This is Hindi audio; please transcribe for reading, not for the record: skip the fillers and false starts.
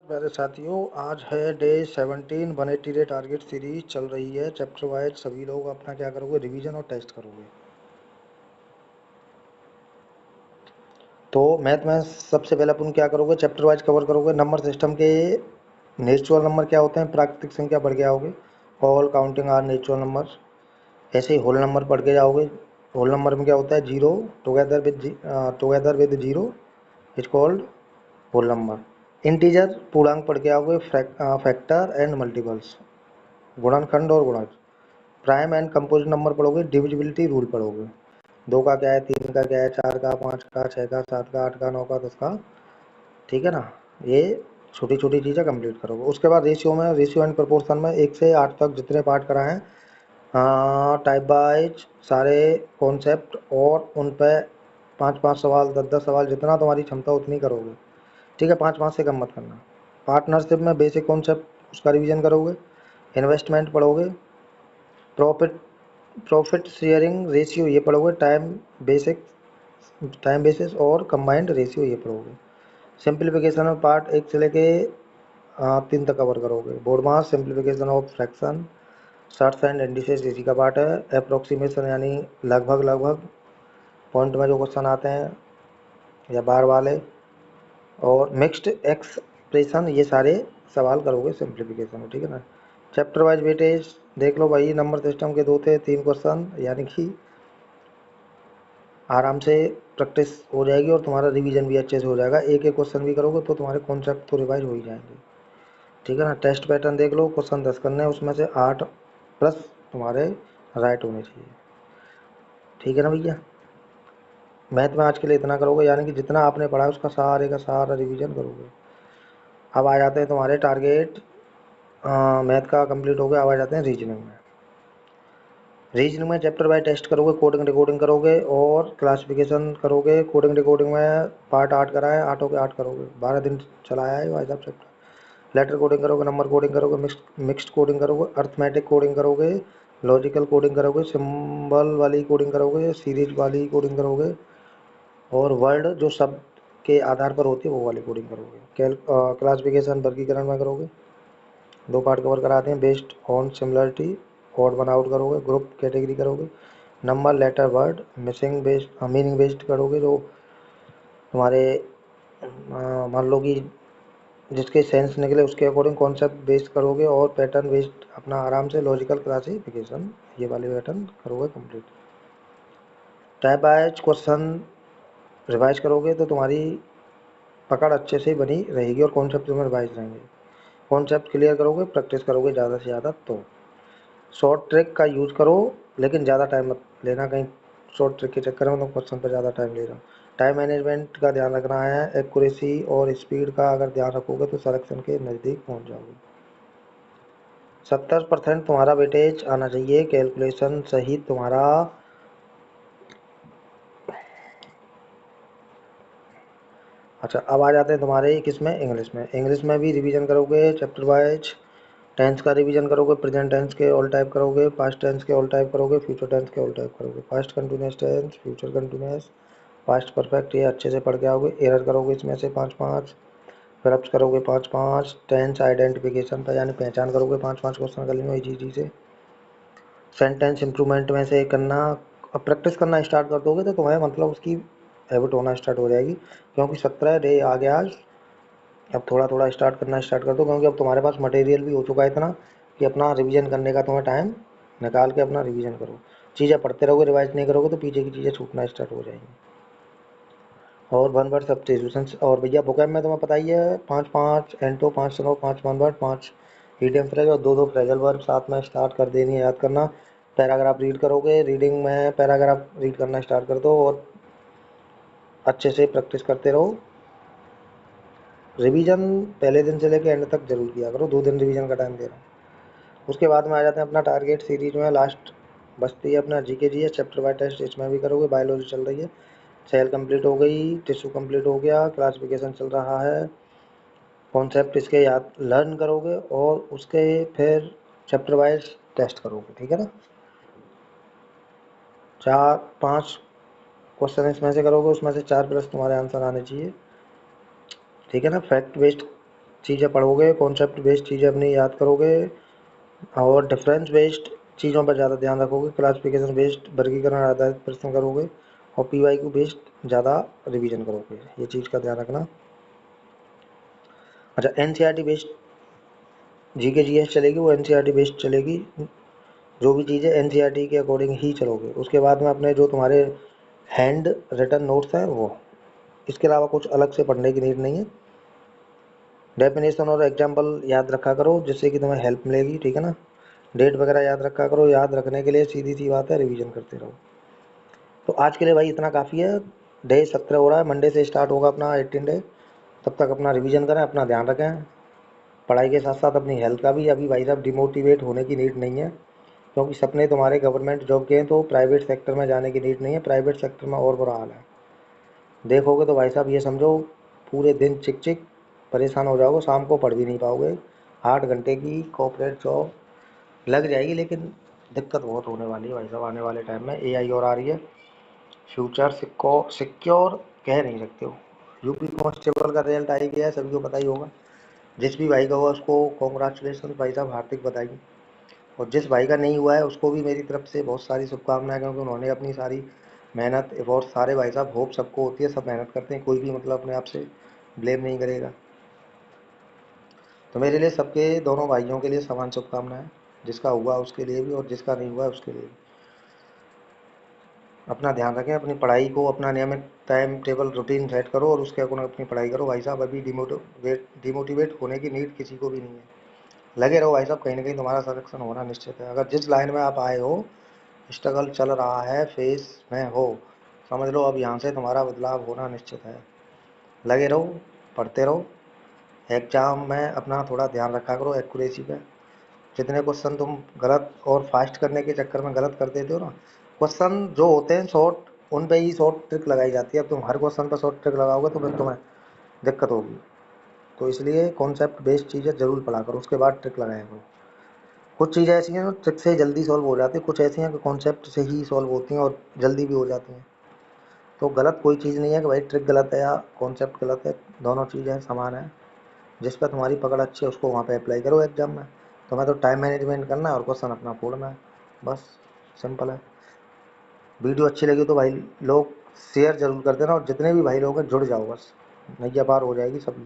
मेरे साथियों, आज है डे 17। 180 डे टारगेट सीरीज चल रही है। चैप्टर वाइज सभी लोग अपना क्या करोगे, रिवीजन और टेस्ट करोगे। तो मैथ में सबसे पहले अपन क्या करोगे, चैप्टर वाइज कवर करोगे। नंबर सिस्टम के नेचुरल नंबर क्या होते हैं, प्राकृतिक संख्या पढ़ के आओगे। All counting are natural number. ऐसे ही होल नंबर पढ़ के जाओगे। होल नंबर में क्या होता है, zero together with zero is called whole number. Integer पूर्णांक पढ़ के आओगे, फैक्टर एंड मल्टीपल्स, गुणनखंड और गुणज। प्राइम एंड कंपोजिट नंबर पढ़ोगे, डिविजिबिलिटी रूल पढ़ोगे। दो का क्या है, तीन का क्या है, चार का, पाँच का, छः का, सात का, आठ का, नौ का, 10 का। ठीक है ना। ये छोटी छोटी चीज़ें कंप्लीट करोगे। उसके बाद रेशियो एंड प्रोपोर्शन में 1 से 8 तक जितने पार्ट कराए हैं, टाइप वाइज सारे कॉन्सेप्ट, और उन पे 5-5 सवाल, 10-10 सवाल, जितना तुम्हारी क्षमता उतनी करोगे। ठीक है, 5-5 से कम मत करना। पार्टनरशिप में बेसिक कॉन्सेप्ट उसका रिवीजन करोगे। इन्वेस्टमेंट पढ़ोगे। प्रॉफिट प्रॉफिट शेयरिंग रेशियो ये पढ़ोगे। टाइम बेसिस और कंबाइंड रेशियो ये पढ़ोगे। सिंप्लीफिकेशन में पार्ट 1 से लेके 3 तक कवर करोगे। Board mass, simplification of fraction, shorts and indices इसी का पार्ट है। अप्रोक्सीमेशन यानी लगभग लगभग पॉइंट में जो क्वेश्चन आते हैं या बार वाले, और मिक्स्ड एक्सप्रेशन, ये सारे सवाल करोगे सिंप्लीफिकेशन में। ठीक है ना। चैप्टर वाइज वेटेज देख लो भाई। नंबर सिस्टम के 2 थे 3 क्वेश्चन, यानी कि आराम से प्रैक्टिस हो जाएगी और तुम्हारा रिवीजन भी अच्छे से हो जाएगा। एक एक क्वेश्चन भी करोगे तो तुम्हारे कॉन्सेप्ट तो रिवाइज हो ही जाएंगे। ठीक है ना। टेस्ट पैटर्न देख लो। क्वेश्चन 10 करने हैं, उसमें से 8 प्लस तुम्हारे राइट होने चाहिए। ठीक है ना भैया। मैथ में आज के लिए इतना करोगे, यानी कि जितना आपने पढ़ा है उसका सारे का सारा रिवीजन करोगे। अब आ जाते हैं तुम्हारे टारगेट। मैथ का कंप्लीट हो गया। अब आ जाते हैं रीजनिंग में। रीजनिंग में चैप्टर बाय टेस्ट करोगे, कोडिंग डिकोडिंग करोगे और क्लासिफिकेशन करोगे। कोडिंग डिकोडिंग में पार्ट 8 कराए, 8 के 8 करोगे। 12 दिन चलाया है भाई साहब चैप्टर। लेटर कोडिंग करोगे, नंबर कोडिंग करोगे, मिक्स्ड कोडिंग करोगे, अर्थमेटिक कोडिंग करोगे, लॉजिकल कोडिंग करोगे, सिंबल वाली कोडिंग करोगे, सीरीज वाली कोडिंग करोगे, और वर्ड जो शब्द के आधार पर होती है वो वाली कोडिंग करोगे। क्लासिफिकेशन वर्गीकरण में करोगे। 2 पार्ट कवर कराते हैं, based on similarity, odd one out करोगे, ग्रुप कैटेगरी करोगे, number, letter, word, missing based meaning based करोगे। जो तुम्हारे मान लो कि जिसके सेंस निकले उसके अकॉर्डिंग कॉन्सेप्ट बेस्ड करोगे, और पैटर्न बेस्ड अपना आराम से लॉजिकल क्लासिफिकेशन ये वाले पैटर्न करोगे complete. Type wise question revise करोगे तो तुम्हारी पकड़ अच्छे से बनी रहेगी और कॉन्सेप्ट तुम्हें रिवाइज रहेंगे। कॉन्सेप्ट क्लियर करोगे, प्रैक्टिस करोगे ज़्यादा से ज़्यादा। तो शॉर्ट ट्रिक का यूज़ करो, लेकिन ज़्यादा टाइम मत लेना कहीं शॉर्ट ट्रिक के चक्कर में तुम क्वेश्चन पर ज़्यादा टाइम ले रहा हो। टाइम मैनेजमेंट का ध्यान रखना है। एक्यूरेसी और स्पीड का अगर ध्यान रखोगे तो सिलेक्शन के नज़दीक पहुंच जाओगे। 70% तुम्हारा वेटेज आना चाहिए कैलकुलेशन सहित तुम्हारा। अच्छा, अब आ जाते हैं तुम्हारे किस में, इंग्लिश में। इंग्लिश में भी रिवीजन करोगे चैप्टर वाइज। टेंस का रिवीजन करोगे, प्रेजेंट टेंस के ऑल टाइप करोगे, पास्ट टेंस के ऑल टाइप करोगे, फ्यूचर टेंस के ऑल टाइप करोगे, past continuous tense, future continuous, past perfect, ये अच्छे से पढ़ के आओगे। एरर करोगे इसमें से 5-5, प्रॉप्स करोगे 5-5, टेंस आइडेंटिफिकेशन पर यानी पहचान करोगे 5-5 क्वेश्चन कर लेंगे इजी से। सेंटेंस इंप्रूवमेंट में से करना। अब प्रैक्टिस करना स्टार्ट कर दोगे तो तुम्हें मतलब उसकी हैबिट होना स्टार्ट हो जाएगी, क्योंकि 17 डे आ गया आज। अब थोड़ा थोड़ा स्टार्ट कर दो, क्योंकि अब तुम्हारे पास मटेरियल भी हो चुका है इतना कि अपना रिवीजन करने का तुम्हें टाइम निकाल के अपना रिवीजन करो। चीज़ें पढ़ते रहोगे, रिवाइज नहीं करोगे तो पीछे की चीज़ें छूटना स्टार्ट हो जाएंगी। और 1 वर्ड सब्स्टिट्यूशन, और भैया वोकैब में तुम्हें पता ही है, 5-5 एंटो, 5 सनो, 5 1 वर्ड, 5 ईडियम फ्रेज और 2-2 फ्रेजल वर्ब साथ में स्टार्ट कर देनी है, याद करना। पैराग्राफ रीड करोगे, रीडिंग में पैराग्राफ रीड करना स्टार्ट कर दो और अच्छे से प्रैक्टिस करते रहो। रिवीजन पहले दिन से लेकर एंड तक जरूर किया करो। 2 दिन रिवीजन का टाइम दे रहा हूँ। उसके बाद में आ जाते हैं अपना टारगेट सीरीज में। लास्ट बचती है अपना जीके जी है, चैप्टर बाय टेस्ट इसमें भी करोगे। बायोलॉजी चल रही है, सेल कंप्लीट हो गई, टिश्यू कंप्लीट हो गया, क्लासिफिकेशन चल रहा है, कॉन्सेप्ट इसके याद लर्न करोगे और उसके फिर चैप्टर वाइज टेस्ट करोगे। ठीक है ना। 4-5 क्वेश्चन इसमें से करोगे, उसमें से 4 प्लस तुम्हारे आंसर आने चाहिए। ठीक है ना। फैक्ट बेस्ड चीज़ें पढ़ोगे, कॉन्सेप्ट बेस्ड चीज़ें अपनी याद करोगे और डिफरेंस बेस्ड चीज़ों पर ज़्यादा ध्यान रखोगे, क्लासिफिकेशन बेस्ड वर्गीकरण आधारित प्रश्न करोगे और PYQ बेस्ड ज़्यादा रिवीजन करोगे, ये चीज़ का ध्यान रखना। अच्छा, NCERT बेस्ड GK GS चलेगी, वो NCERT बेस्ड चलेगी, जो भी चीज़ें NCERT के अकॉर्डिंग ही चलोगे। उसके बाद में अपने जो तुम्हारे हैंड रिटन नोट्स हैं वो, इसके अलावा कुछ अलग से पढ़ने की नीड नहीं है। डेफिनेशन और एग्जाम्पल याद रखा करो जिससे कि तुम्हें हेल्प मिलेगी, ठीक है ना। डेट वगैरह याद रखा करो, याद रखने के लिए सीधी सी बात है रिवीजन करते रहो। तो आज के लिए भाई इतना काफ़ी है। डे 17 हो रहा है, मंडे से स्टार्ट होगा अपना 18 डे। तब तक अपना रिवीजन करें, अपना ध्यान रखें, पढ़ाई के साथ साथ अपनी हेल्थ का भी। अभी भाई साहब डिमोटिवेट होने की नीड नहीं है, क्योंकि सपने तुम्हारे गवर्नमेंट जॉब के हैं, तो प्राइवेट सेक्टर में जाने की नीड नहीं है। प्राइवेट सेक्टर में और बुरा हाल है, देखोगे तो भाई साहब ये समझो पूरे दिन चिक चिक परेशान हो जाओगे, शाम को पढ़ भी नहीं पाओगे। 8 घंटे की कॉर्पोरेट जॉब लग जाएगी, लेकिन दिक्कत बहुत होने वाली है भाई साहब आने वाले टाइम में। AI और आ रही है, फ्यूचर सिक्योर कह नहीं सकते हो। यूपी कांस्टेबल का रिजल्ट आ ही गया है, सभी को पता ही होगा। जिस भी भाई का हुआ उसको कॉन्ग्रेचुलेसन भाई साहब, हार्दिक बधाई। और जिस भाई का नहीं हुआ है उसको भी मेरी तरफ से बहुत सारी शुभकामनाएं, क्योंकि उन्होंने अपनी सारी मेहनत और सारे भाई साहब होप सबको होती है, सब मेहनत करते हैं, कोई भी मतलब अपने आप से ब्लेम नहीं करेगा। तो मेरे लिए सबके, दोनों भाइयों के लिए समान शुभकामनाएं, जिसका हुआ उसके लिए भी और जिसका नहीं हुआ उसके लिए भी। अपना ध्यान रखें, अपनी पढ़ाई को अपना नियमित टाइम टेबल रूटीन सेट करो और उसके अकॉर्डिंग अपनी पढ़ाई करो भाई साहब। अभी डिमोटिवेट होने की नीड किसी को भी नहीं है, लगे रहो भाई साहब, कहीं ना कहीं तुम्हारा सिलेक्शन होना निश्चित है। अगर जिस लाइन में आप आए हो, स्ट्रगल चल रहा है, फेस में हो, समझ लो अब यहाँ से तुम्हारा बदलाव होना निश्चित है। लगे रहो, पढ़ते रहो, एग्जाम में अपना थोड़ा ध्यान रखा करो एक्यूरेसी पे। जितने क्वेश्चन तुम गलत और फास्ट करने के चक्कर में गलत कर देते हो ना, क्वेश्चन जो होते हैं शॉर्ट, उन पे ही शॉर्ट ट्रिक लगाई जाती है। अब तुम हर क्वेश्चन पर शॉर्ट ट्रिक लगाओगे तो फिर तुम्हें दिक्कत होगी। तो इसलिए कॉन्सेप्ट बेस्ड चीज़ें जरूर पढ़ा करो, उसके बाद ट्रिक लगाया करो। कुछ चीज़ें ऐसी हैं जो ट्रिक से जल्दी सॉल्व हो जाती है, कुछ ऐसी हैं कि कॉन्सेप्ट से ही सॉल्व होती हैं और जल्दी भी हो जाती हैं। तो गलत कोई चीज़ नहीं है कि भाई ट्रिक गलत है या कॉन्सेप्ट गलत है, दोनों चीज़ें समान है। जिस पर तुम्हारी पकड़ अच्छी है उसको वहाँ पे अप्लाई करो एग्जाम में। तुम्हें तो टाइम मैनेजमेंट करना है और क्वेश्चन अपना फोड़ना है, बस सिंपल है। वीडियो अच्छी लगी तो भाई लोग शेयर जरूर कर देना, और जितने भी भाई लोग हैं जुड़ जाओ, बस नैया पार हो जाएगी सब।